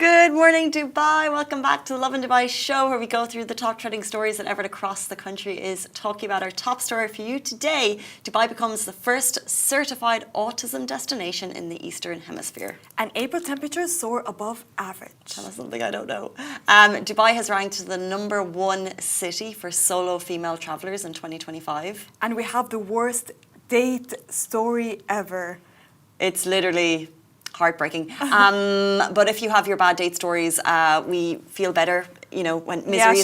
Good morning, Dubai. Welcome back to the Lovin Dubai show, where we go through the top trending stories that everyone across the country is talking about. Our top story for you today: Dubai becomes the first certified autism destination in the Eastern Hemisphere. And April temperatures soar above average. Tell us something I don't know. Dubai has ranked the #1 city for solo female travellers in 2025. And we have the worst date story ever. It's literally heartbreaking. But if you have your bad date stories, we feel better, you know, when misery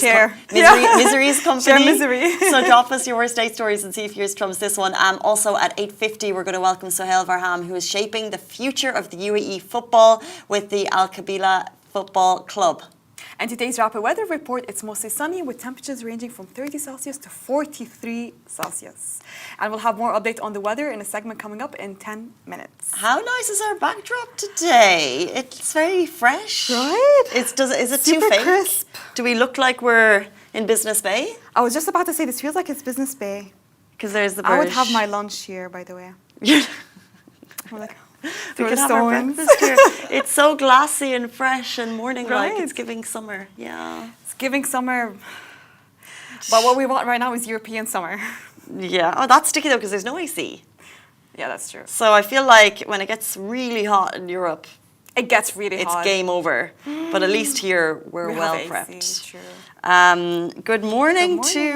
is company. Share misery. So drop us your worst date stories and see if yours trumps this one. Also at 8:50, we're going to welcome Sohail Varham, who is shaping the future of the UAE football with the Al Kabila Football Club. And today's rapid weather report, it's mostly sunny with temperatures ranging from 30 Celsius to 43 Celsius. And we'll have more update on the weather in a segment coming up in 10 minutes. How nice is our backdrop today? It's very fresh. Right? Is it Super too fake? crisp. Do we look like we're in Business Bay? I was just about to say, this feels like it's Business Bay. Because there's the I would Burj. have my lunch here, by the way. I'm like, We through could the have our stones. breakfast here. It's so glassy and fresh and morning-like. Right. It's giving summer. Yeah. It's giving summer. But what we want right now is European summer. Yeah. Oh, that's sticky though, because there's no AC. Yeah, that's true. So I feel like when it gets really hot in Europe, It gets really it's hot. game over. But at least here we're We have well AC, prepped. true. Good morning Good to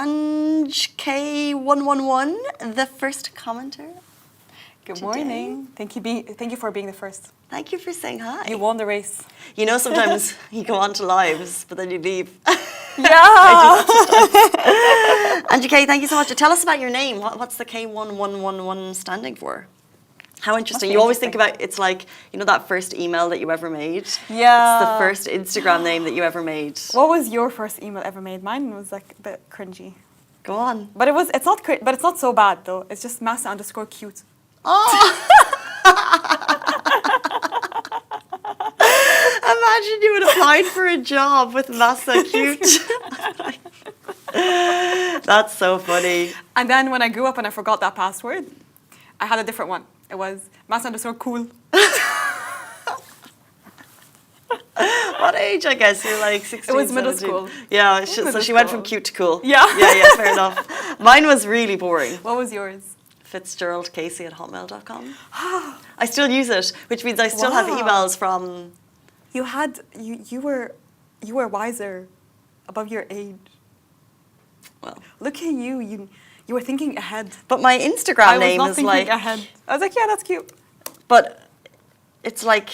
Ange K111, the first commenter. Good Today. morning. Thank you for being the first. Thank you for saying hi. You won the race. You know, sometimes you go on to lives, but then you leave. Yeah. Angie K, thank you so much. Tell us about your name. What's the K1111 standing for? How interesting. be You always think interesting. about, it's like, you know, that first email that you ever made? Yeah. It's the first Instagram name that you ever made. What was your first email ever made? Mine was like a bit cringy. Go on. But it's not so bad though. It's just Massa_cute. Oh! Imagine you had applied for a job with Massa Cute. That's so funny. And then when I grew up and I forgot that password, I had a different one. It was Massa_cool. What age, I guess? You're like 16, It was middle 17. school. Yeah, so middle she went from school. cute to cool. Yeah. Yeah, fair enough. Mine was really boring. What was yours? FitzgeraldCasey@hotmail.com. I still use it, which means I still have Wow. emails from... You were wiser, above your age. Well, Look at you. You were thinking ahead. but my Instagram I was name not is thinking like... ahead. I was like, yeah, that's cute. But it's like...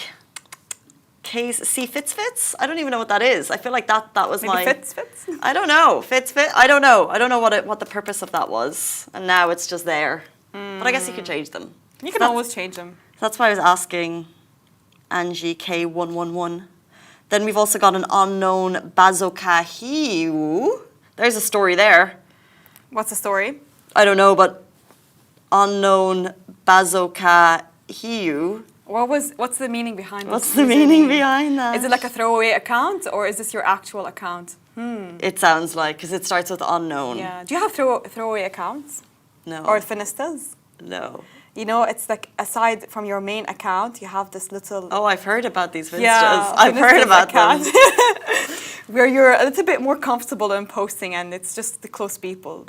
Fits? I don't even know what that is. I feel like that was Maybe my... fits. I don't know. Fit? I don't know. I don't know what the purpose of that was. And now it's just there. But I guess you can change them. You can always change them. That's why I was asking Angie K111. Then we've also got an unknown Bazokahiu. There's a story there. What's the story? I don't know, but unknown Bazokahiu. What's the meaning behind this? What's the meaning behind that? Is it like a throwaway account or is this your actual account? It sounds like, because it starts with unknown. Yeah. Do you have throwaway accounts? No. Or Finistas? No. You know, it's like aside from your main account, you have this little... Oh, I've heard about these Finstas. Yeah, I've heard Finistas about account. them. Where you're a little bit more comfortable in posting and it's just the close people.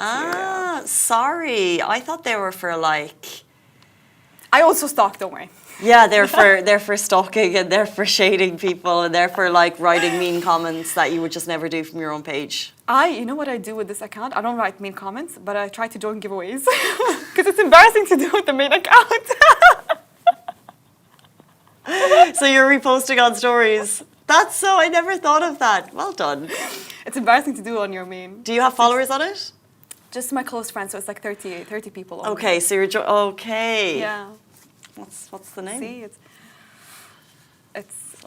Sorry. I thought they were for like... I also stalk, don't worry. Yeah, they're for stalking and they're for shading people and they're for like writing mean comments that you would just never do from your own page. You know what I do with this account? I don't write mean comments, but I try to join giveaways. Because it's embarrassing to do with the main account. So you're reposting on stories. That's so, I never thought of that. Well done. It's embarrassing to do on your main. Do you have followers on it? Just my close friends, so it's like 30 people. On Okay, so you're, okay. Yeah. What's the name? See, it's.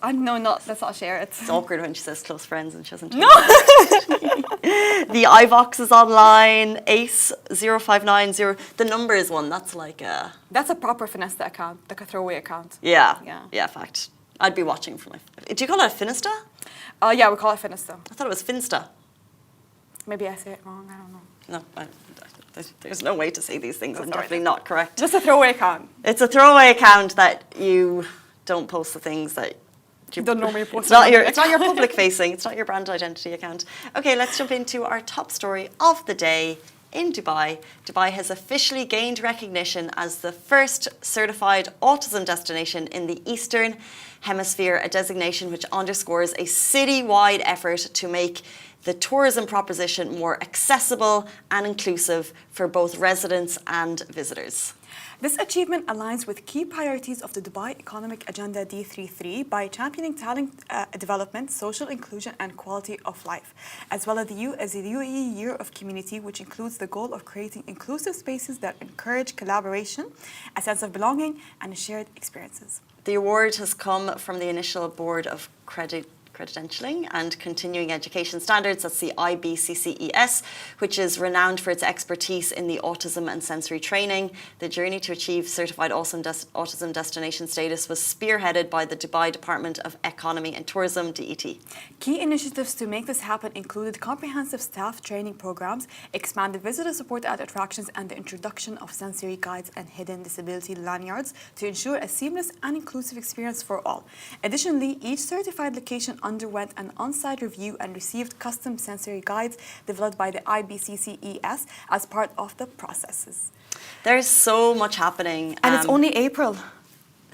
I know, let's not share it. It's awkward when she says close friends and she doesn't. No. The iVox is online, Ace0590. The number is one, that's like a... That's a proper Finesta account, like a throwaway account. Yeah, fact. I'd be watching for my... Do you call it a Finista? Yeah, we call it Finesta. I thought it was Finsta. Maybe I say it wrong, I don't know. No, there's no way to say these things. I'm definitely not correct. Just a throwaway account. It's a throwaway account that you don't post the things that Don't normally post It's not it on your. there. It's not your public facing. It's not your brand identity account. Okay, let's jump into our top story of the day. In Dubai, Dubai has officially gained recognition as the first certified autism destination in the Eastern Hemisphere, a designation which underscores a city-wide effort to make the tourism proposition more accessible and inclusive for both residents and visitors. This achievement aligns with key priorities of the Dubai Economic Agenda D33 by championing talent development, social inclusion and quality of life, as well as the UAE Year of Community, which includes the goal of creating inclusive spaces that encourage collaboration, a sense of belonging and shared experiences. The award has come from the initial board of credentialing and continuing education standards, that's the IBCCES, which is renowned for its expertise in the autism and sensory training. The journey to achieve certified autism destination status was spearheaded by the Dubai Department of Economy and Tourism, DET. Key initiatives to make this happen included comprehensive staff training programs, expanded visitor support at attractions, and the introduction of sensory guides and hidden disability lanyards to ensure a seamless and inclusive experience for all. Additionally, each certified location underwent an on-site review and received custom sensory guides developed by the IBCCES as part of the processes. There's so much happening. And it's only April.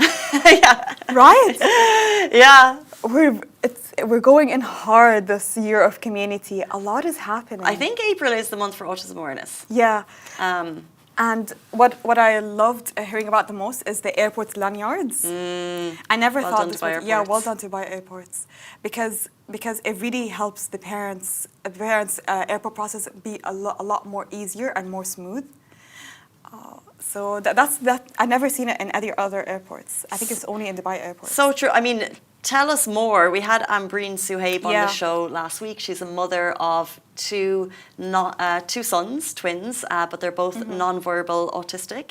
Yeah. Right? Yeah. We're going in hard this year of community. A lot is happening. I think April is the month for autism awareness. Yeah. And what I loved hearing about the most is the airport lanyards. I never Well thought done, this Dubai was, yeah, well airports. done to Dubai airports, because it really helps the parents airport process be a lot more easier and more smooth. So that's I never seen it in any other airports. I think it's only in Dubai airports. So true. I mean, tell us more. We had Ambreen Suhaib on Yeah. the show last week. She's a mother of two sons, twins, but they're both non-verbal autistic.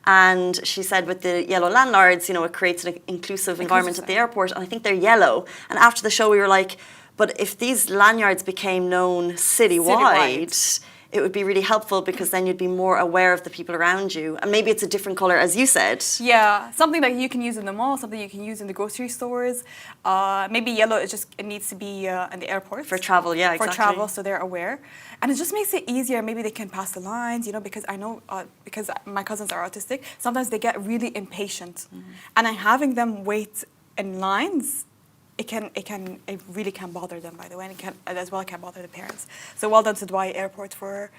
And she said with the yellow landlords, it creates an inclusive environment at the airport. And I think they're yellow. And after the show, we were like, but if these lanyards became known citywide, it would be really helpful because then you'd be more aware of the people around you. And maybe it's a different color, as you said. Yeah, something that you can use in the mall, something you can use in the grocery stores. Maybe yellow, it needs to be in the airport. For travel, yeah, exactly. For travel, so they're aware. And it just makes it easier. Maybe they can pass the lines, because I know, because my cousins are autistic, sometimes they get really impatient. And having them wait in lines, it really can bother them, by the way, and it can bother the parents. So well done to Dubai Airport for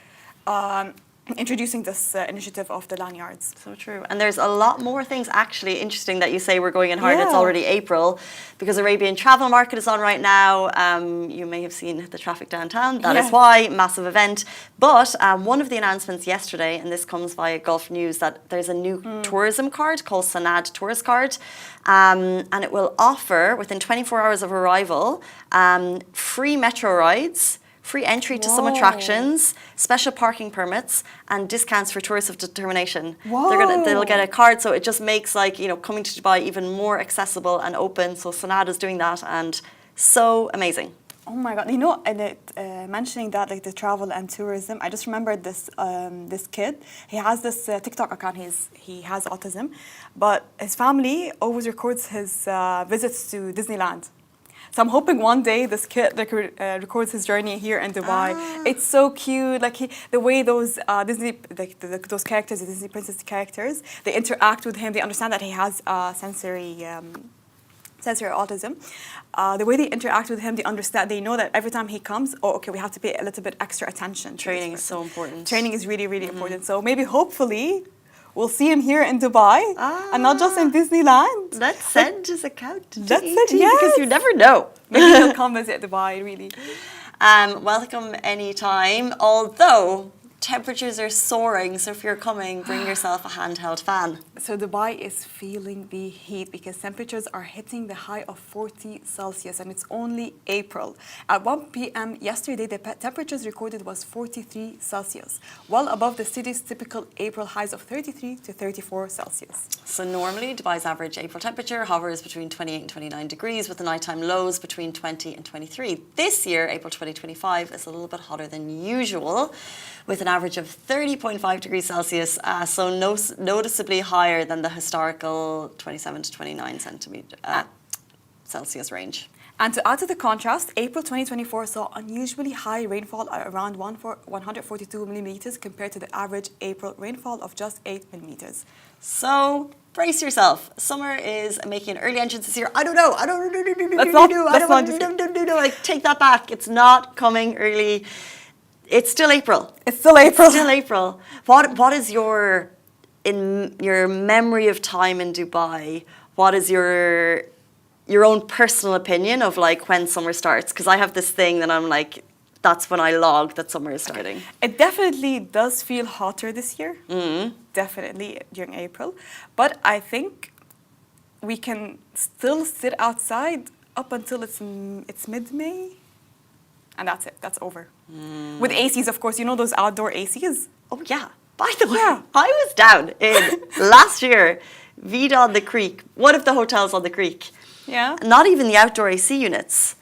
introducing this initiative of the lanyards. So true. And there's a lot more things. Actually, interesting that you say we're going in hard. It's Yeah. already April because Arabian travel market is on right now. You may have seen the traffic downtown. That is Yes. why, massive event. But one of the announcements yesterday, and this comes via Gulf News, that there's a new tourism card called Sanad Tourist Card. And it will offer, within 24 hours of arrival, free metro rides, free entry to some Whoa. attractions, special parking permits, and discounts for tourists of determination. Whoa. They'll get a card, so it just makes coming to Dubai even more accessible and open. So Sanad is doing that, and so amazing. Oh my God! And mentioning that, like the travel and tourism, I just remembered this kid. He has this TikTok account. He has autism, but his family always records his visits to Disneyland. So I'm hoping one day this kid records his journey here in Dubai. It's so cute, the way those Disney, those characters, the Disney princess characters, they interact with him. They understand that he has sensory autism. The way they interact with him, they know that every time he comes, we have to pay a little bit extra attention. Training is so important. Training is really, really important. So maybe, hopefully, we'll see him here in Dubai and not just in Disneyland. Let's send his account to Let's ET, send- yes. because you never know. Maybe he'll come visit Dubai, really. Welcome anytime, although temperatures are soaring, so if you're coming, bring yourself a handheld fan. So Dubai is feeling the heat because temperatures are hitting the high of 40 Celsius and it's only April. At 1 p.m. yesterday, the temperatures recorded was 43 Celsius, well above the city's typical April highs of 33 to 34 Celsius. So normally Dubai's average April temperature hovers between 28 and 29 degrees with the nighttime lows between 20 and 23. This year, April 2025, is a little bit hotter than usual with an average of 30.5 degrees Celsius, so noticeably higher than the historical 27 to 29 centimeter. Celsius range. And to add to the contrast, April 2024 saw unusually high rainfall at around 142 millimeters compared to the average April rainfall of just 8 millimeters. So brace yourself. Summer is making an early entrance this year. I don't know. I take that back. It's not coming early. It's still April. It's still April. It's still April. What is your memory of time in Dubai? What is your own personal opinion of like when summer starts? Because I have this thing that I'm like, that's when I log that summer is starting. It definitely does feel hotter this year. Definitely during April. But I think we can still sit outside up until it's mid-May. And that's it. That's over. With ACs, of course. You know those outdoor ACs? Oh, yeah. By the way, I was down in last year, Vida on the Creek, one of the hotels on the Creek. Yeah. Not even the outdoor AC units.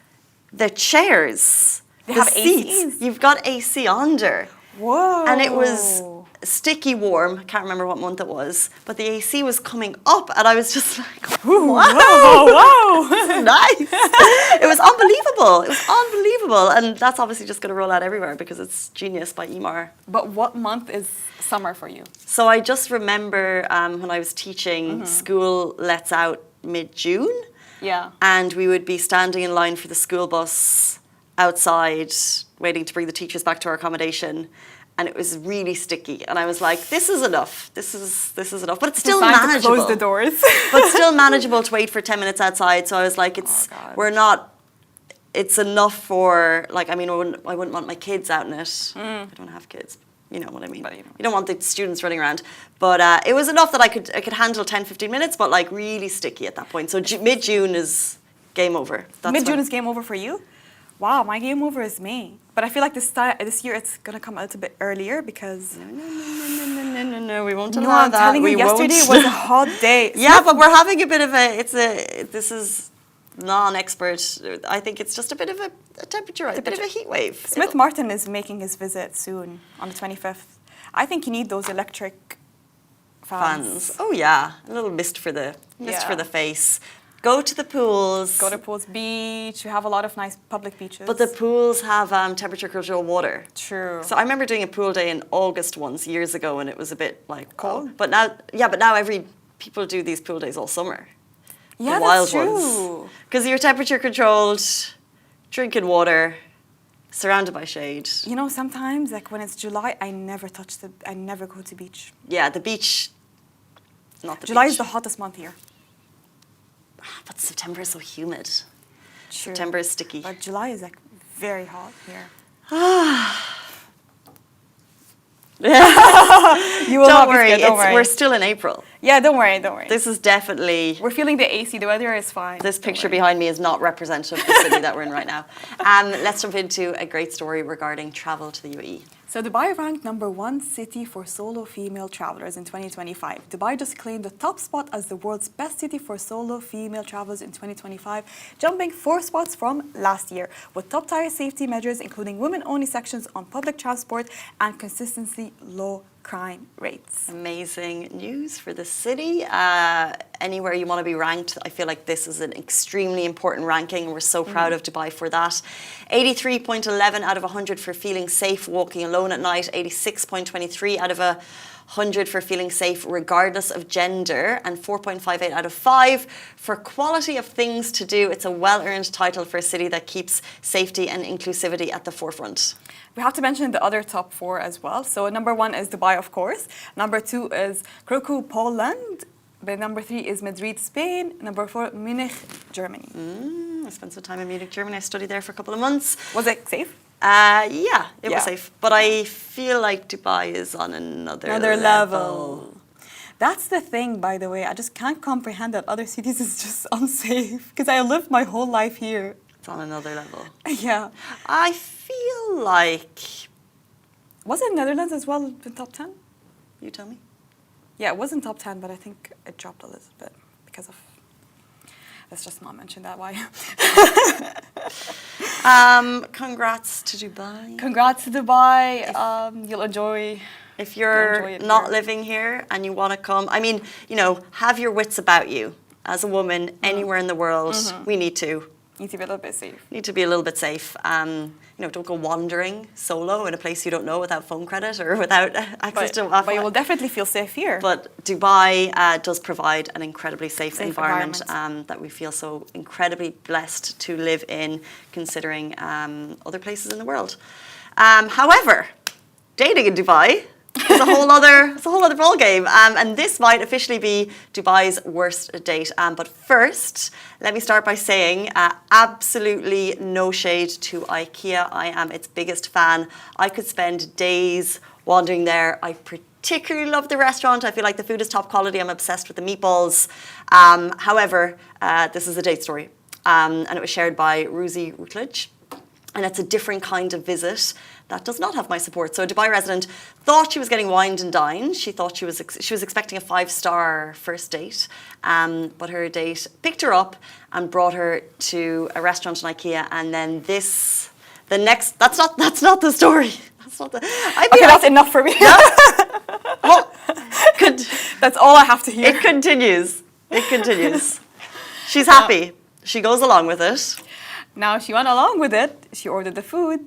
The chairs. They the have seats. ACs? You've got AC under. Whoa. And it was sticky warm. I can't remember what month it was. But the AC was coming up and I was just like, wow. This is nice. It was unbelievable. It was unbelievable. And that's obviously just going to roll out everywhere because it's Genius by Emar. But what month is summer for you? So I just remember when I was teaching, school lets out mid-June. Yeah. And we would be standing in line for the school bus outside, waiting to bring the teachers back to our accommodation. And it was really sticky. And I was like, this is enough. This is enough. But it's still manageable. To close the doors. But still manageable to wait for 10 minutes outside. So I was like, it's enough for, like, I mean, I wouldn't want my kids out in it. I don't have kids. You know what I mean? But, you don't want the students running around. But it was enough that I could handle 10, 15 minutes, but like really sticky at that point. So mid-June is game over. Mid-June is game over for you? Wow, my game over is May. But I feel like this year it's going to come a little bit earlier because... No, we won't No, allow I'm that. telling you, yesterday was a hot day. Yeah, but we're having a bit of this is non-expert. I think it's just a bit of a temperature, a bit of a heat wave. Smith Martin is making his visit soon on the 25th. I think you need those electric fans. Oh yeah, a little mist for the face. Go to the pools. Go to pools, beach. We have a lot of nice public beaches. But the pools have temperature controlled water. True. So I remember doing a pool day in August once years ago, and it was a bit like cold. But now people do these pool days all summer. Yeah, the wild that's true. Because you're temperature controlled, drinking water, surrounded by shade. You know, sometimes like when it's July, I never go to the beach. Yeah, the beach. Not the July beach. is the hottest month here. But September is so humid. True. September is sticky. But July is like very hot here. You will don't not worry, be scared, don't worry. We're still in April. Yeah, don't worry. This is definitely... We're feeling the AC, the weather is fine. This picture behind me is not representative of the city that we're in right now. Let's jump into a great story regarding travel to the UAE. So Dubai ranked #1 city for solo female travelers in 2025. Dubai just claimed the top spot as the world's best city for solo female travelers in 2025, jumping 4 spots from last year, with top-tier safety measures including women-only sections on public transport and consistently low crime rates. Amazing news for the city. Anywhere you want to be ranked, I feel like this is an extremely important ranking. We're so proud of Dubai for that. 83.11 out of 100 for feeling safe walking alone at night. 86.23 out of 100 for feeling safe regardless of gender. And 4.58 out of 5 for quality of things to do. It's a well-earned title for a city that keeps safety and inclusivity at the forefront. We have to mention the other top 4 as well. So #1 is Dubai, of course. #2 is Krakow, Poland. But #3 is Madrid, Spain. #4, Munich, Germany. I spent some time in Munich, Germany. I studied there for a couple of months. Was it safe? Yeah, it was safe. But I feel like Dubai is on another level. That's the thing, by the way. I just can't comprehend that other cities is just unsafe. Because I lived my whole life here. It's on another level. Yeah. I feel like... Was it Netherlands as well in top 10? You tell me. Yeah, it was in top 10, but I think it dropped a little bit because of... Let's just not mention that, why? Congrats to Dubai. Congrats to Dubai. You'll enjoy... If you're not living here and you want to come, I mean, you know, have your wits about you. as a woman, anywhere in the world, we need to. Need to be a little bit safe. Need to be a little bit safe. You know, don't go wandering solo in a place you don't know without phone credit or without access to Wi-Fi. But you will definitely feel safe here. But Dubai does provide an incredibly safe environment that we feel so incredibly blessed to live in, considering other places in the world. However, dating in Dubai is a whole other ball game, and this might officially be Dubai's worst date. But first, let me start by saying absolutely no shade to IKEA. I am its biggest fan. I could spend days wandering there. I particularly love the restaurant. I feel like the food is top quality. I'm obsessed with the meatballs. However, this is a date story, and it was shared by Ruzi Rutledge. And it's a different kind of visit that does not have my support. So a Dubai resident thought she was getting wined and dined. She thought she was expecting a 5-star first date, but her date picked her up and brought her to a restaurant in IKEA. And then that's not the story. That's not the. That's enough for me. Yeah? Well, that's all I have to hear. It continues. She's happy. She goes along with it. Now she went along with it. She ordered the food.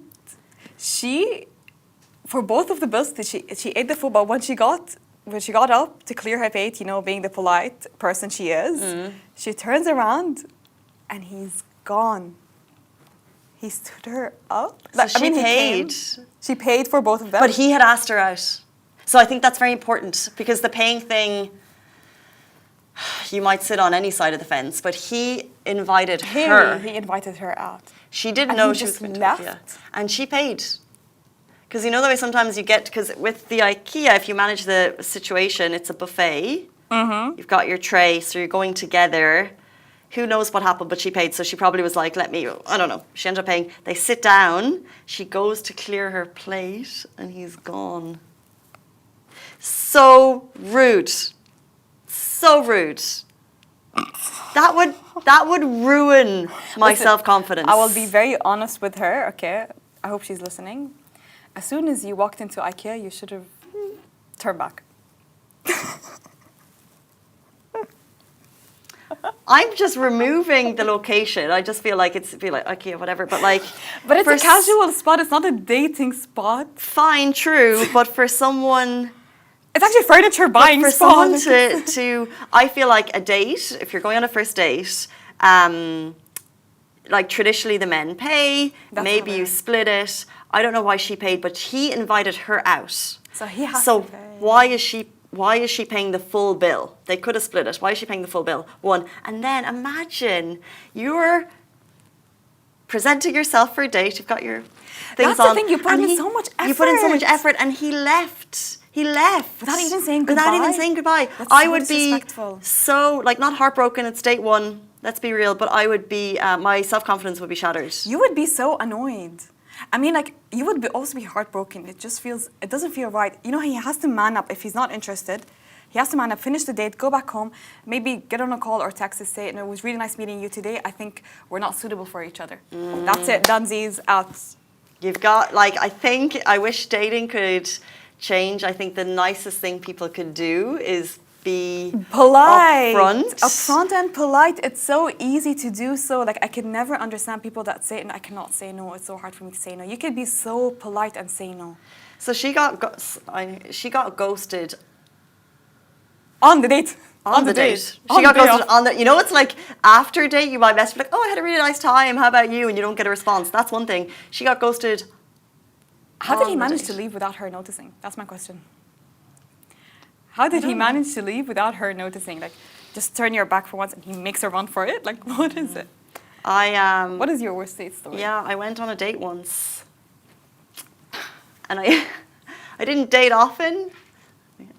For both of the bills, she ate the food. But when she got up to clear her plate, you know, being the polite person she is, she turns around, and he's gone. He stood her up. So she paid. She paid for both of them. But he had asked her out. So I think that's very important, because the paying thing, you might sit on any side of the fence, but he invited her. He invited her out. She didn't know she was going to IKEA. And she paid. Because you know the way sometimes you get, because with the IKEA, if you manage the situation, it's a buffet. You've got your tray, so you're going together. Who knows what happened, but she paid. So she probably was like, I don't know. She ended up paying. They sit down. She goes to clear her plate, and he's gone. So rude. So rude. That would ruin my self-confidence. I will be very honest with her, okay? I hope she's listening. As soon as you walked into IKEA, you should have turned back. I'm just removing the location. I just feel like IKEA, whatever. But it's a casual spot. It's not a dating spot. Fine, true. But for someone. It's actually furniture buying for spot. someone to I feel like a date, if you're going on a first date, like traditionally the men pay, maybe you split it. I don't know why she paid, but he invited her out. So he has to pay. Why is she paying the full bill? They could have split it. Why is she paying the full bill? One. And then imagine you're presenting yourself for a date, you've got your things on. That's the thing, you put in so much effort. You put in so much effort, and he left. He left. Without even saying goodbye? That's I would be so, not heartbroken, it's date one, let's be real, but I would be, my self-confidence would be shattered. You would be so annoyed. I mean, you would also be heartbroken. It doesn't feel right. You know, he has to man up if he's not interested. He has to man up, finish the date, go back home, maybe get on a call or text to say, it was really nice meeting you today. I think we're not suitable for each other. That's it, Dunsies, out. You've got, I wish dating could change. I think the nicest thing people could do is be polite, upfront and polite. It's so easy to do so. I could never understand people that say, "I cannot say no." It's so hard for me to say no. You could be so polite and say no. So she got ghosted on the date. On the date. She got ghosted on the. You know, it's like after a date, you might message like, "Oh, I had a really nice time. How about you?" And you don't get a response. That's one thing. She got ghosted. How did he manage to leave without her noticing? That's my question. How did he manage to leave without her noticing? Just turn your back for once and he makes her run for it? What is it? What is your worst date story? Yeah, I went on a date once. And I didn't date often.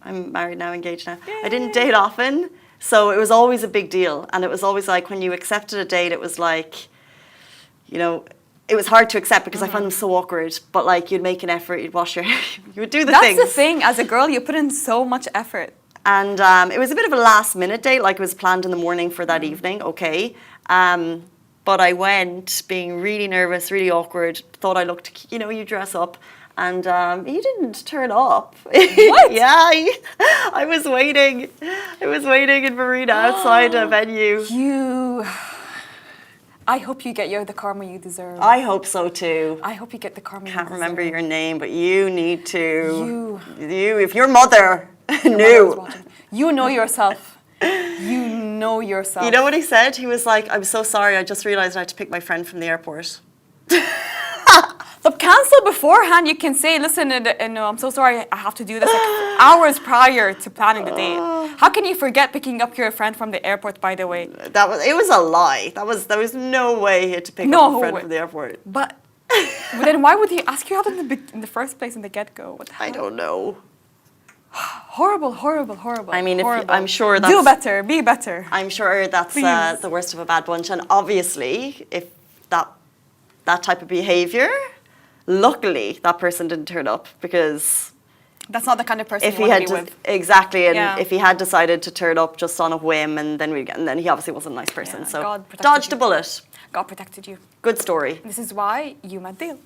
I'm married now, engaged now. Yay. I didn't date often. So it was always a big deal. And it was always when you accepted a date, it was it was hard to accept because I found them so awkward. But you'd make an effort, you'd wash your hair, you would do the things. That's the thing. As a girl, you put in so much effort. And it was a bit of a last minute date. It was planned in the morning for that evening. Okay. But I went being really nervous, really awkward. Thought I looked, you dress up. and he didn't turn up. What? Yeah, I was waiting. I was waiting in Marina outside a venue. I hope you get the karma you deserve. I hope so too. I hope you get the karma you Can't deserve. remember your name, but you need to. You. If your mother Your mother is knew. watching. You know yourself. You know yourself. You know what he said? He was like, I'm so sorry, I just realised I had to pick my friend from the airport. But cancel beforehand. You can say, listen, no, I'm so sorry, I have to do this like hours prior to planning the date. How can you forget picking up your friend from the airport, by the way? It was a lie. There was no way he had to pick up a friend from the airport. But then why would he ask you out in the first place in the get-go? What the hell? I don't know. Horrible, horrible, horrible. I mean, horrible. I'm sure that's... Do better, be better. I'm sure that's Please. the worst of a bad bunch. And obviously, if that type of behaviour, luckily that person didn't turn up, because... That's not the kind of person if you he want had to be with. Exactly, and Yeah. if he had decided to turn up just on a whim, and then he obviously wasn't a nice person, Yeah, so God protected dodged you. a bullet. God protected you. Good story. This is why you met Dale.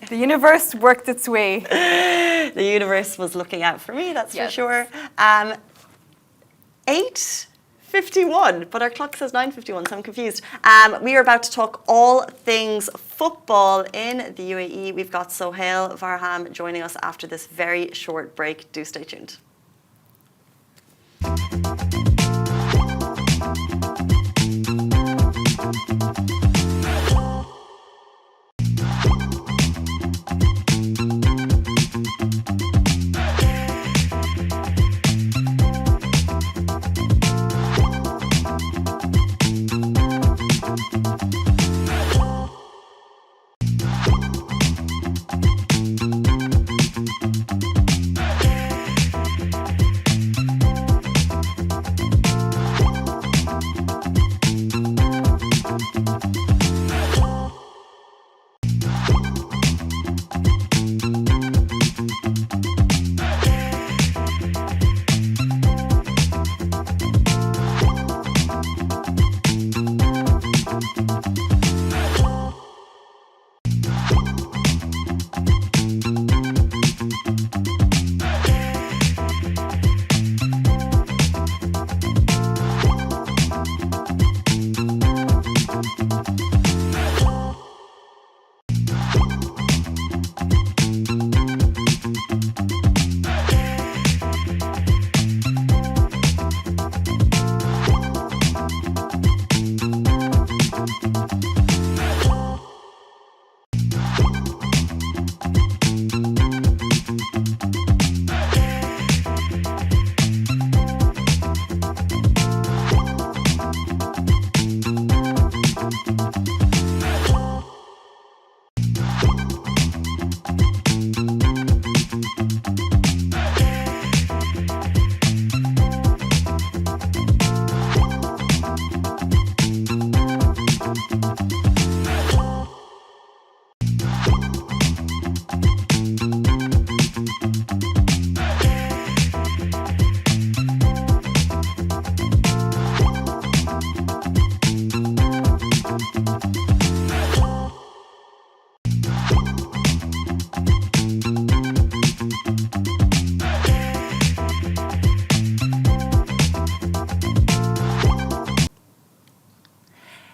The universe worked its way. The universe was looking out for me, that's Yes. for sure. 8:51, but our clock says 9:51, so I'm confused. We are about to talk all things football in the UAE. We've got Sohail Varham joining us after this very short break. Do stay tuned.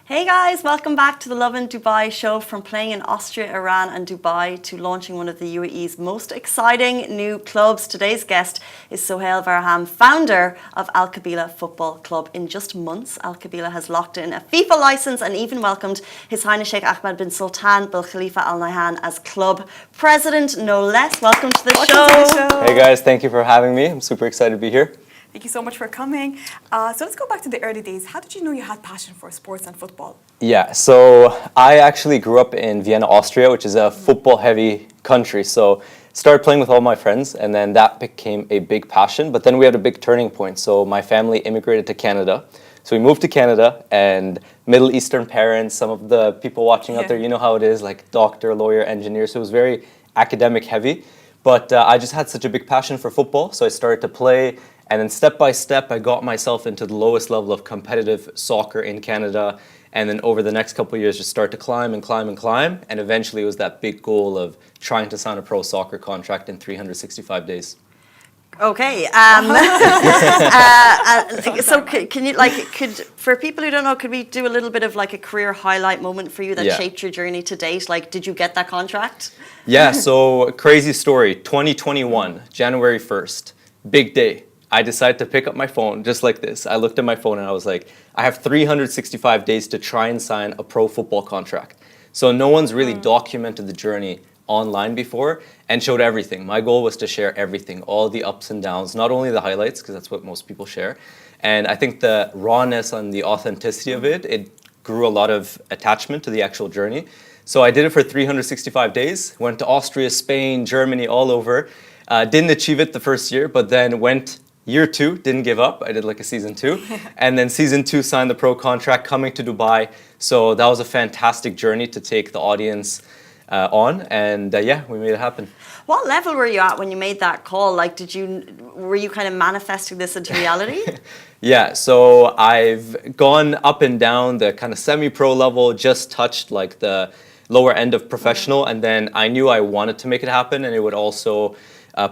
Hey guys, welcome back to the Lovin Dubai show. From playing in Austria, Iran and Dubai to launching one of the UAE's most exciting new clubs. Today's guest is Sohail Varham, founder of Al Kabila Football Club. In just months, Al Kabila has locked in a FIFA license and even welcomed His Highness Sheikh Ahmed bin Sultan Bil Khalifa Al Nahyan as club president, no less. Welcome to the show. Hey guys, thank you for having me. I'm super excited to be here. Thank you so much for coming. So let's go back to the early days. How did you know you had passion for sports and football? Yeah, so I actually grew up in Vienna, Austria, which is a football-heavy country. So started playing with all my friends, and then that became a big passion. But then we had a big turning point. So my family immigrated to Canada. So we moved to Canada, and Middle Eastern parents, some of the people watching out there, you know how it is, like doctor, lawyer, engineer. So it was very academic heavy. But I just had such a big passion for football, so I started to play. And then step by step, I got myself into the lowest level of competitive soccer in Canada. And then over the next couple of years, just start to climb and climb and climb. And eventually it was that big goal of trying to sign a pro soccer contract in 365 days. Okay. So can you for people who don't know, could we do a little bit of like a career highlight moment for you that shaped your journey to date? Like, did you get that contract? Yeah. So crazy story. 2021, January 1st, big day. I decided to pick up my phone just like this. I looked at my phone and I was like, I have 365 days to try and sign a pro football contract. So no one's really documented the journey online before and showed everything. My goal was to share everything, all the ups and downs, not only the highlights, because that's what most people share. And I think the rawness and the authenticity of it grew a lot of attachment to the actual journey. So I did it for 365 days, went to Austria, Spain, Germany, all over. Didn't achieve it the first year, but then went year 2, didn't give up. I did like a season 2. And then season 2, signed the pro contract, coming to Dubai. So that was a fantastic journey to take the audience on, and we made it happen. What level were you at when you made that call? Like, were you kind of manifesting this into reality? Yeah, so I've gone up and down the kind of semi-pro level, just touched like the lower end of professional, and then I knew I wanted to make it happen, and it would also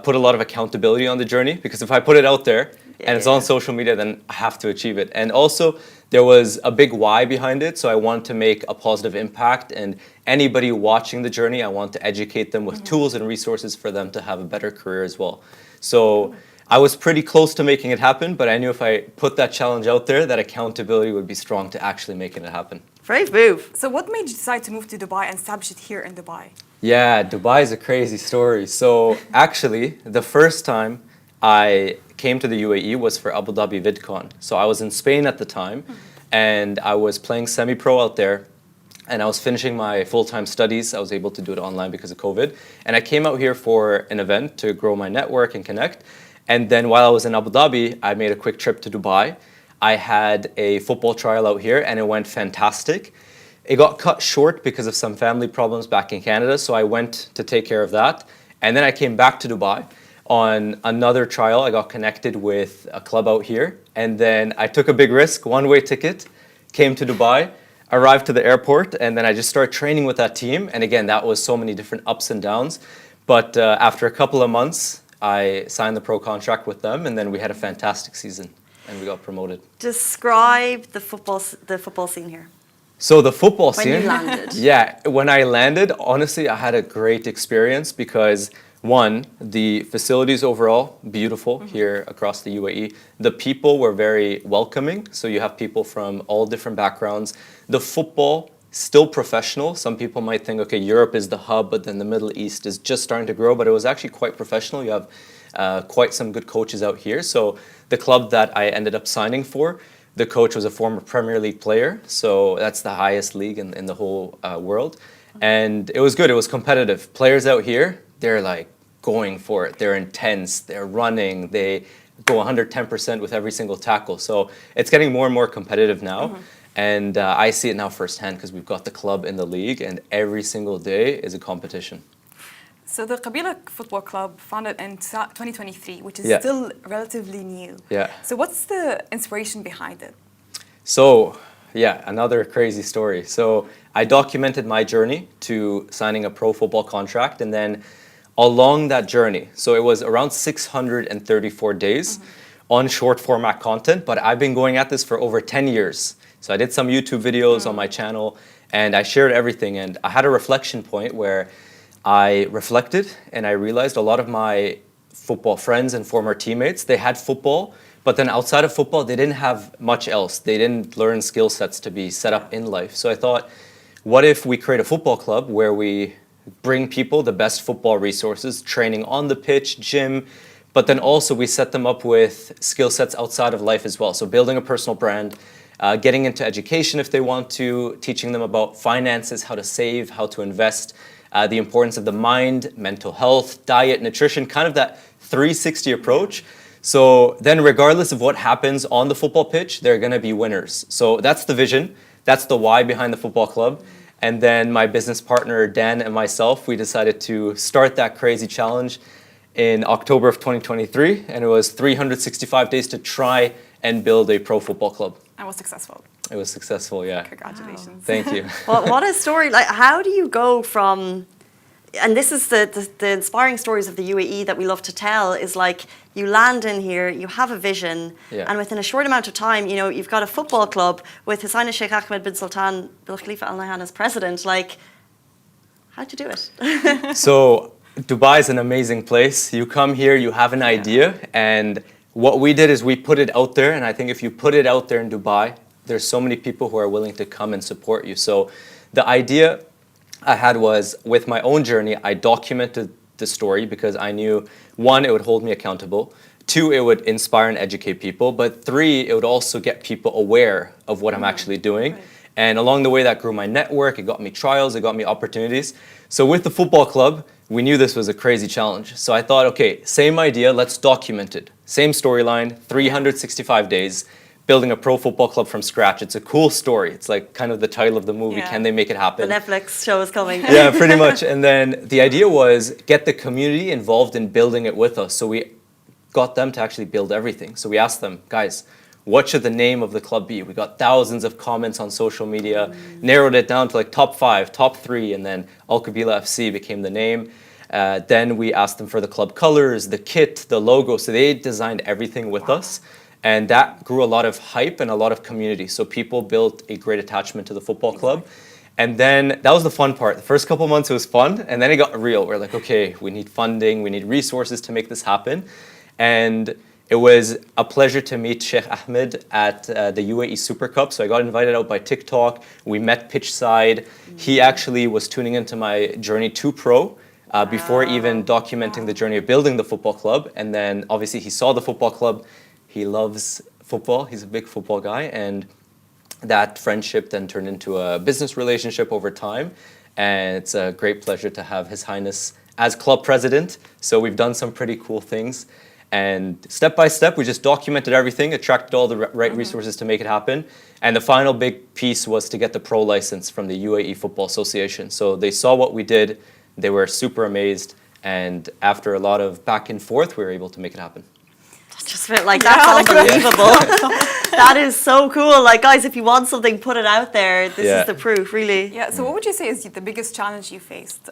put a lot of accountability on the journey, because if I put it out there and it's on social media, then I have to achieve it. And also, there was a big why behind it, so I wanted to make a positive impact, and anybody watching the journey, I want to educate them with tools and resources for them to have a better career as well. So I was pretty close to making it happen, but I knew if I put that challenge out there, that accountability would be strong to actually making it happen. Brave move. So what made you decide to move to Dubai and establish it here in Dubai? Yeah, Dubai is a crazy story. So actually, the first time I came to the UAE was for Abu Dhabi VidCon. So I was in Spain at the time, and I was playing semi-pro out there, and I was finishing my full-time studies. I was able to do it online because of COVID. And I came out here for an event to grow my network and connect. And then while I was in Abu Dhabi, I made a quick trip to Dubai. I had a football trial out here, and it went fantastic. It got cut short because of some family problems back in Canada, so I went to take care of that. And then I came back to Dubai. On another trial, I got connected with a club out here, and then I took a big risk, one-way ticket, came to Dubai, arrived to the airport, and then I just started training with that team. And again, that was so many different ups and downs. But after a couple of months, I signed the pro contract with them, and then we had a fantastic season, and we got promoted. Describe the football scene here. So the football scene. When you landed. Yeah, when I landed, honestly, I had a great experience because one, the facilities overall, beautiful here across the UAE. The people were very welcoming. So you have people from all different backgrounds. The football, still professional. Some people might think, okay, Europe is the hub, but then the Middle East is just starting to grow. But it was actually quite professional. You have quite some good coaches out here. So the club that I ended up signing for, the coach was a former Premier League player. So that's the highest league in the whole world. And it was good. It was competitive. Players out here, they're like going for it. They're intense. They're running. They go 110% with every single tackle. So it's getting more and more competitive now. And I see it now firsthand because we've got the club in the league, and every single day is a competition. So the Qabila Football Club founded in 2023, which is still relatively new. Yeah. So what's the inspiration behind it? So, yeah, another crazy story. So I documented my journey to signing a pro football contract, and then along that journey, so it was around 634 days on short format content, but I've been going at this for over 10 years. So I did some YouTube videos on my channel, and I shared everything, and I had a reflection point where I reflected and I realized a lot of my football friends and former teammates, they had football, but then outside of football, they didn't have much else. They didn't learn skill sets to be set up in life. So I thought, what if we create a football club where we bring people the best football resources, training on the pitch, gym, but then also we set them up with skill sets outside of life as well. So building a personal brand, getting into education if they want to, teaching them about finances, how to save, how to invest, the importance of the mind, mental health, diet, nutrition, kind of that 360 approach. So then regardless of what happens on the football pitch, they're going to be winners. So that's the vision. That's the why behind the football club. And then my business partner, Dan, and myself, we decided to start that crazy challenge. in October of 2023, and it was 365 days to try and build a pro football club. I was successful. It was successful, yeah. Congratulations. Thank you. Well, what a story. Like, how do you go from, and this is the inspiring stories of the UAE that we love to tell, is like you land in here, you have a vision, Yeah. and within a short amount of time, you know, you've got a football club with His Highness Sheikh Ahmed bin Sultan Bil Khalifa Al Nahyan as president. Like, how'd you do it? So Dubai is an amazing place. You come here, you have an idea, and what we did is we put it out there, and I think if you put it out there in Dubai, there's so many people who are willing to come and support you. So the idea I had was, with my own journey, I documented the story because I knew, one, it would hold me accountable, two, it would inspire and educate people, but three, it would also get people aware of what I'm actually doing. Right. And along the way, that grew my network, it got me trials, it got me opportunities. So with the football club, we knew this was a crazy challenge. So I thought, okay, same idea, let's document it. Same storyline, 365 days, building a pro football club from scratch. It's a cool story. It's like kind of the title of the movie, Yeah. Can They Make It The Happen? Netflix show is coming. Yeah, pretty much. And then the idea was get the community involved in building it with us. So we got them to actually build everything. So we asked them, guys, what should the name of the club be? We got thousands of comments on social media, narrowed it down to like top 5, top 3, and then Al Qabila FC became the name. Then we asked them for the club colors, the kit, the logo. So they designed everything with us. And that grew a lot of hype and a lot of community. So people built a great attachment to the football club. And then that was the fun part. The first couple months it was fun, and then it got real. We're like, okay, we need funding, we need resources to make this happen. And it was a pleasure to meet Sheikh Ahmed at the UAE Super Cup. So I got invited out by TikTok. We met pitch side. He actually was tuning into my journey to pro before even documenting the journey of building the football club. And then obviously he saw the football club. He loves football. He's a big football guy. And that friendship then turned into a business relationship over time. And it's a great pleasure to have His Highness as club president. So we've done some pretty cool things. And step by step, we just documented everything, attracted all the right resources to make it happen. And the final big piece was to get the pro license from the UAE Football Association. So they saw what we did. They were super amazed. And after a lot of back and forth, we were able to make it happen. Just felt like that's unbelievable. That is so cool. Like, guys, if you want something, put it out there. This is the proof, really. Yeah, so what would you say is the biggest challenge you faced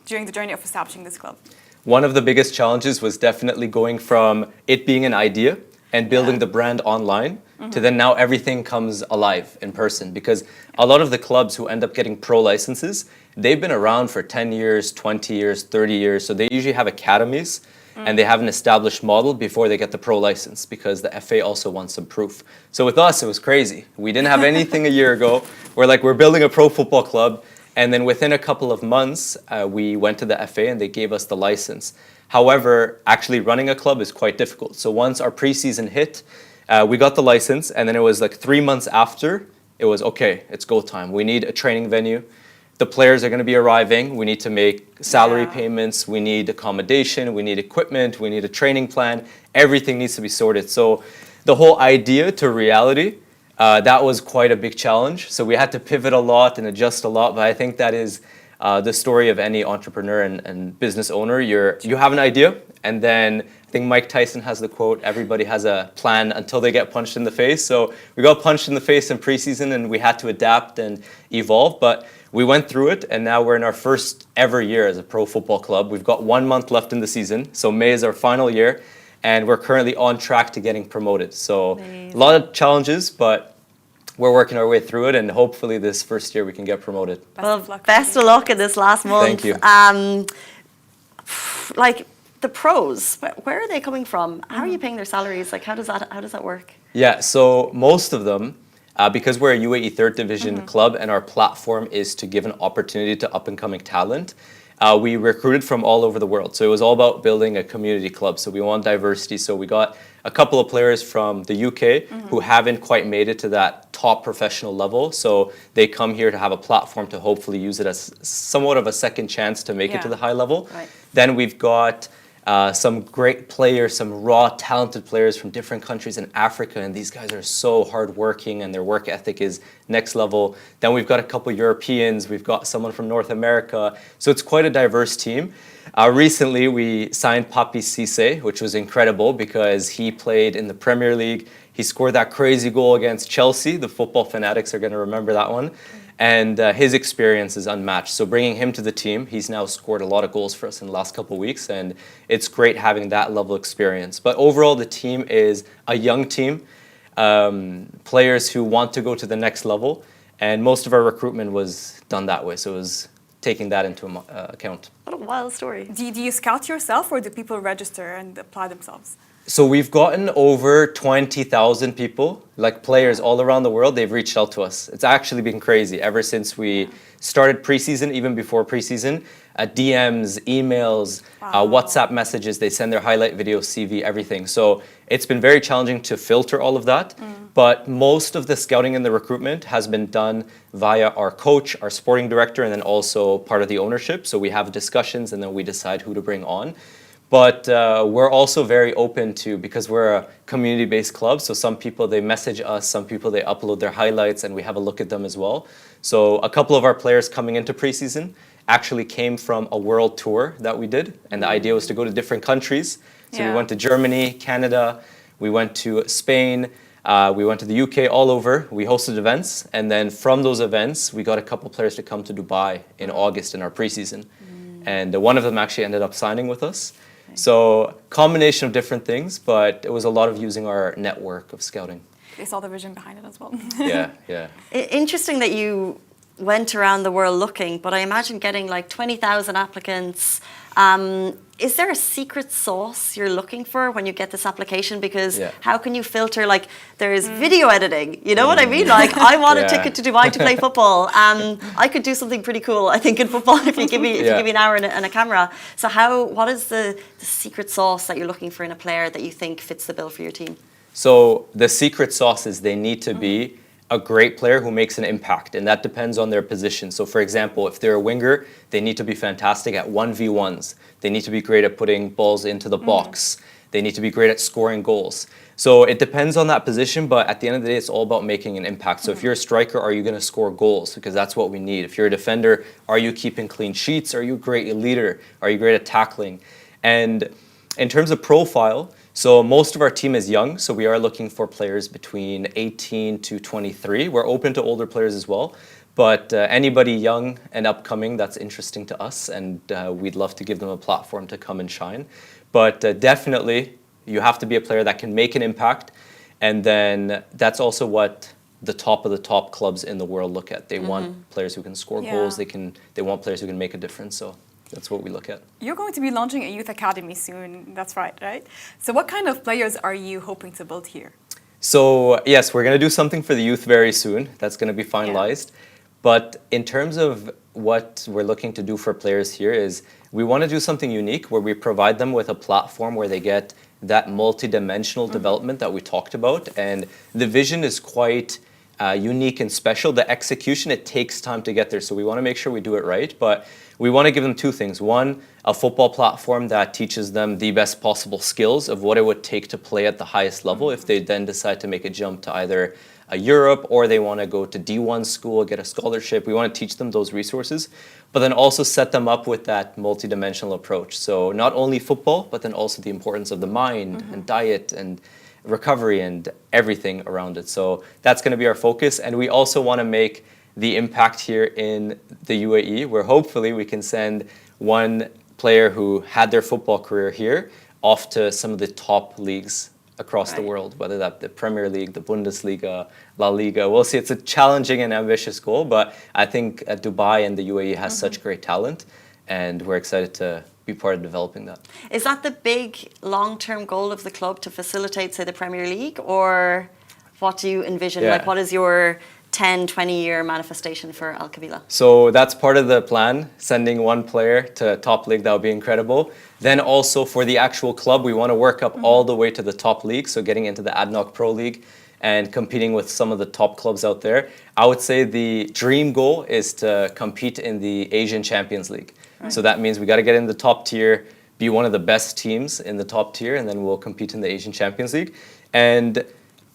during the journey of establishing this club? One of the biggest challenges was definitely going from it being an idea and building the brand online to then now everything comes alive in person. Because a lot of the clubs who end up getting pro licenses, they've been around for 10 years, 20 years, 30 years. So they usually have academies and they have an established model before they get the pro license because the FA also wants some proof. So with us, it was crazy. We didn't have anything a year ago. We're building a pro football club. And then within a couple of months, we went to the FA and they gave us the license. However, actually running a club is quite difficult. So once our preseason hit, we got the license, and then it was like 3 months after, it was, okay, it's go time. We need a training venue. The players are going to be arriving. We need to make salary payments. We need accommodation. We need equipment. We need a training plan. Everything needs to be sorted. So the whole idea to reality, that was quite a big challenge. So we had to pivot a lot and adjust a lot. But I think that is the story of any entrepreneur and business owner. You have an idea, and then I think Mike Tyson has the quote, everybody has a plan until they get punched in the face. So we got punched in the face in preseason, and we had to adapt and evolve. But we went through it, and now we're in our first ever year as a pro football club. We've got 1 month left in the season. So May is our final year. And we're currently on track to getting promoted. So a lot of challenges, but we're working our way through it, and hopefully this first year we can get promoted. Best of luck in this last month. Thank you. Like the pros, where are they coming from? How are you paying their salaries? Like, how does that work? Yeah, so most of them, because we're a UAE third division club and our platform is to give an opportunity to up and coming talent, we recruited from all over the world. So it was all about building a community club. So we want diversity. So we got a couple of players from the UK who haven't quite made it to that top professional level. So they come here to have a platform to hopefully use it as somewhat of a second chance to make it to the high level. Right. Then we've got some great players, some raw, talented players from different countries in Africa, and these guys are so hardworking and their work ethic is next level. Then we've got a couple Europeans, we've got someone from North America, so it's quite a diverse team. Recently, we signed Papi Cisse, which was incredible because he played in the Premier League. He scored that crazy goal against Chelsea. The football fanatics are going to remember that one. And his experience is unmatched. So bringing him to the team, he's now scored a lot of goals for us in the last couple of weeks, and it's great having that level of experience. But overall, the team is a young team, players who want to go to the next level, and most of our recruitment was done that way. So it was taking that into account. What a wild story. Do you scout yourself, or do people register and apply themselves? So we've gotten over 20,000 people, like players all around the world. They've reached out to us. It's actually been crazy ever since we started preseason, even before preseason. DMs, emails, WhatsApp messages. They send their highlight video, CV, everything. So it's been very challenging to filter all of that. But most of the scouting and the recruitment has been done via our coach, our sporting director, and then also part of the ownership. So we have discussions and then we decide who to bring on. But we're also very open to, because we're a community-based club, so some people, they message us, some people, they upload their highlights, and we have a look at them as well. So a couple of our players coming into preseason actually came from a world tour that we did, and the idea was to go to different countries. So we went to Germany, Canada, we went to Spain, we went to the UK, all over. We hosted events, and then from those events, we got a couple players to come to Dubai in August in our preseason. And one of them actually ended up signing with us. So combination of different things, but it was a lot of using our network of scouting. They saw the vision behind it as well. Yeah. Interesting that you went around the world looking, but I imagine getting like 20,000 applicants. Is there a secret sauce you're looking for when you get this application? Because how can you filter, like, there's video editing, you know what I mean? Like, I want a ticket to Dubai to play football. I could do something pretty cool, I think, in football if you give me an hour and a camera. So what is the secret sauce that you're looking for in a player that you think fits the bill for your team? So the secret sauce is they need to be a great player who makes an impact, and that depends on their position. So for example, if they're a winger, they need to be fantastic at 1v1s. They need to be great at putting balls into the box. They need to be great at scoring goals. So it depends on that position, but at the end of the day, it's all about making an impact. So if you're a striker, are you going to score goals? Because that's what we need. If you're a defender, are you keeping clean sheets? Are you a great leader? Are you great at tackling? And in terms of profile, so most of our team is young, so we are looking for players between 18 to 23. We're open to older players as well, but anybody young and upcoming, that's interesting to us, and we'd love to give them a platform to come and shine. But definitely, you have to be a player that can make an impact, and then that's also what the top of the top clubs in the world look at. They want players who can score goals, they want players who can make a difference, so that's what we look at. You're going to be launching a youth academy soon, that's right? So what kind of players are you hoping to build here? So yes, we're going to do something for the youth very soon. That's going to be finalized. But in terms of what we're looking to do for players here is we want to do something unique where we provide them with a platform where they get that multi-dimensional development that we talked about. And the vision is quite unique and special. The execution, it takes time to get there. So we want to make sure we do it right. But we want to give them two things. One, a football platform that teaches them the best possible skills of what it would take to play at the highest level if they then decide to make a jump to either Europe or they want to go to D1 school, get a scholarship. We want to teach them those resources, but then also set them up with that multidimensional approach. So not only football, but then also the importance of the mind and diet and recovery and everything around it. So that's going to be our focus. And we also want to make the impact here in the UAE, where hopefully we can send one player who had their football career here off to some of the top leagues across the world, whether that the Premier League, the Bundesliga, La Liga. We'll see. It's a challenging and ambitious goal, but I think Dubai and the UAE has such great talent, and we're excited to be part of developing that. Is that the big long-term goal of the club, to facilitate, say, the Premier League, or what do you envision? Like, what is your 10, 20-year manifestation for Al Kabila? So that's part of the plan, sending one player to top league. That would be incredible. Then also for the actual club, we want to work up all the way to the top league, so getting into the ADNOC Pro League and competing with some of the top clubs out there. I would say the dream goal is to compete in the Asian Champions League. So that means we got to get in the top tier, be one of the best teams in the top tier, and then we'll compete in the Asian Champions League. And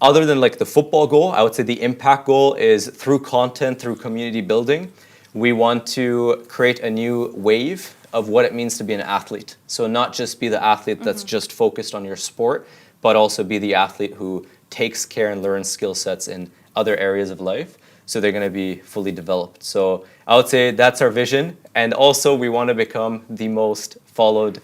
other than like the football goal, I would say the impact goal is through content, through community building. We want to create a new wave of what it means to be an athlete. So not just be the athlete that's just focused on your sport, but also be the athlete who takes care and learns skill sets in other areas of life. So they're going to be fully developed. So I would say that's our vision. And also we want to become the most followed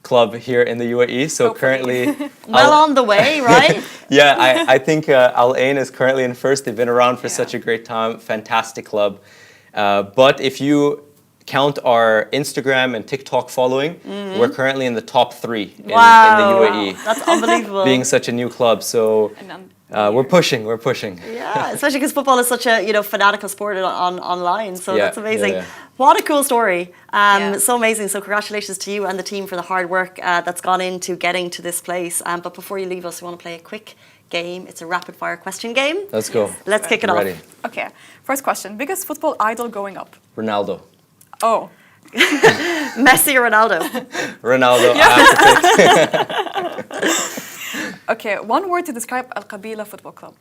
club here in the UAE. So currently... Well on the way, right? Yeah, I think Al Ain is currently in first. They've been around for such a great time. Fantastic club. But if you count our Instagram and TikTok following, we're currently in the top 3 in the UAE. That's unbelievable. Being such a new club. So we're pushing. Yeah, especially because football is such a fanatical sport online. So that's amazing. Yeah. What a cool story. So amazing. So congratulations to you and the team for the hard work that's gone into getting to this place. But before you leave us, we want to play a quick game. It's a rapid fire question game. Let's go. Let's kick it off. Ready. Okay, first question. Biggest football idol growing up? Ronaldo. Oh. Messi or Ronaldo? Ronaldo, I have to pick. Okay, one word to describe Al Qabila Football Club.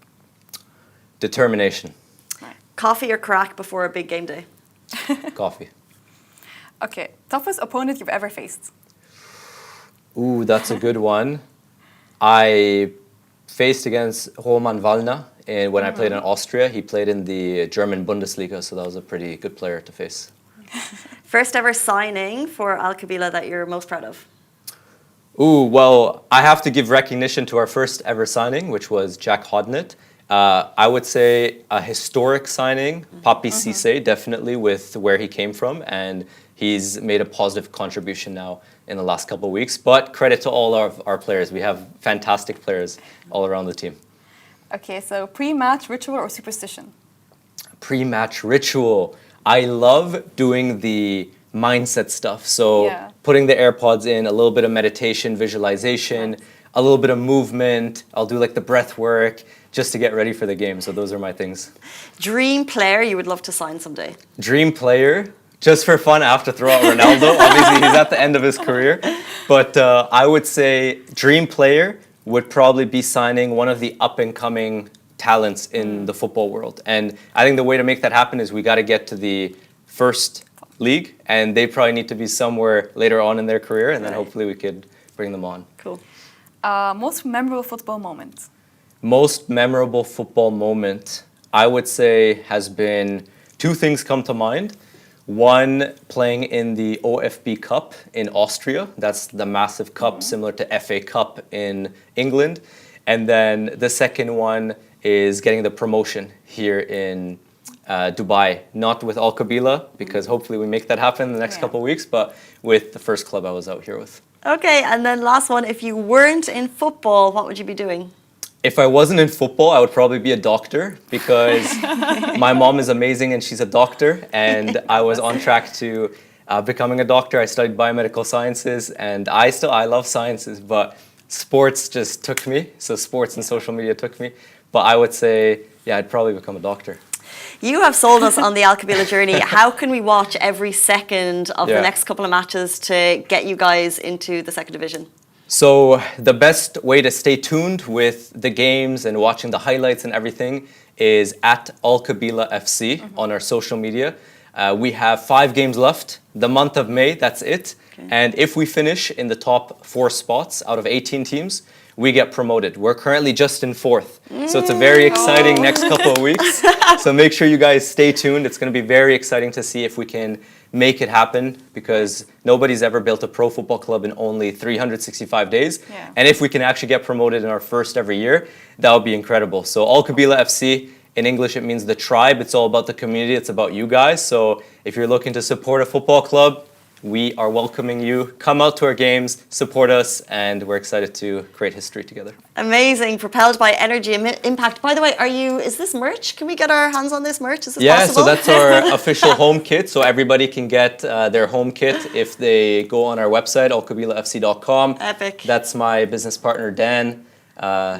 Determination. Coffee or crack before a big game day? Coffee. Okay, toughest opponent you've ever faced? Ooh, that's a good one. I faced against Roman Valna when I played in Austria. He played in the German Bundesliga, so that was a pretty good player to face. First ever signing for Al Qabila that you're most proud of? Ooh, well, I have to give recognition to our first ever signing, which was Jack Hodnett. I would say a historic signing, Papi Cissé, definitely with where he came from, and he's made a positive contribution now in the last couple of weeks. But credit to all of our players. We have fantastic players all around the team. Okay, so pre-match ritual or superstition? Pre-match ritual. I love doing the mindset stuff. So putting the AirPods in, a little bit of meditation, visualization, a little bit of movement. I'll do like the breath work just to get ready for the game. So those are my things. Dream player you would love to sign someday? Dream player, just for fun, I have to throw out Ronaldo. Obviously, he's at the end of his career. But I would say dream player would probably be signing one of the up-and-coming talents in the football world. And I think the way to make that happen is we got to get to the first league, and they probably need to be somewhere later on in their career, and then hopefully we could bring them on. Cool. Most memorable football moment? Most memorable football moment, I would say, has been 2 things come to mind. One, playing in the OFB Cup in Austria. That's the massive cup similar to FA Cup in England. And then the second one is getting the promotion here in Dubai. Not with Al Qabila, because hopefully we make that happen in the next couple of weeks, but with the first club I was out here with. Okay, and then last one, if you weren't in football, what would you be doing? If I wasn't in football, I would probably be a doctor, because my mom is amazing and she's a doctor, and I was on track to becoming a doctor. I studied biomedical sciences, and I love sciences, but sports just took me. So sports and social media took me. But I would say, I'd probably become a doctor. You have sold us on the Al Qabila journey. How can we watch every second of the next couple of matches to get you guys into the second division? So the best way to stay tuned with the games and watching the highlights and everything is at Al Qabila FC on our social media. We have 5 games left. The month of May, that's it. Okay. And if we finish in the top 4 spots out of 18 teams, we get promoted. We're currently just in 4th. So it's a very exciting next couple of weeks. So make sure you guys stay tuned. It's going to be very exciting to see if we can make it happen, because nobody's ever built a pro football club in only 365 days. And if we can actually get promoted in our first ever year, that would be incredible. So Al Qabila FC, in English, it means the tribe. It's all about the community. It's about you guys. So if you're looking to support a football club, we are welcoming you. Come out to our games, support us, and we're excited to create history together. Amazing, propelled by energy and impact. By the way, is this merch? Can we get our hands on this merch? Is this possible? So that's our official home kit. So everybody can get their home kit if they go on our website, alqabilafc.com. Epic. That's my business partner, Dan,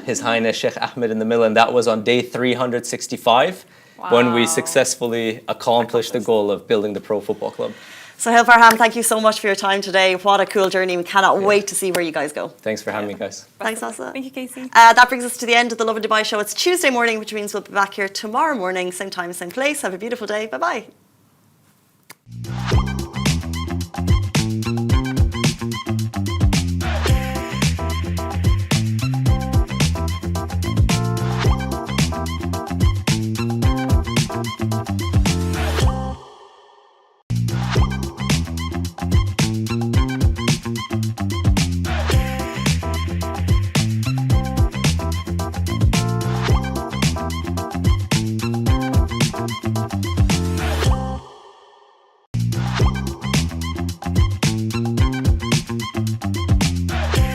His Highness Sheikh Ahmed in the middle, and that was on day 365 when we successfully accomplished the goal of building the pro football club. Sohail Farham, thank you so much for your time today. What a cool journey. We cannot wait to see where you guys go. Thanks for having me, guys. Thanks, Asa. Thank you, Casey. That brings us to the end of the Lovin Dubai show. It's Tuesday morning, which means we'll be back here tomorrow morning, same time, same place. Have a beautiful day. Bye-bye.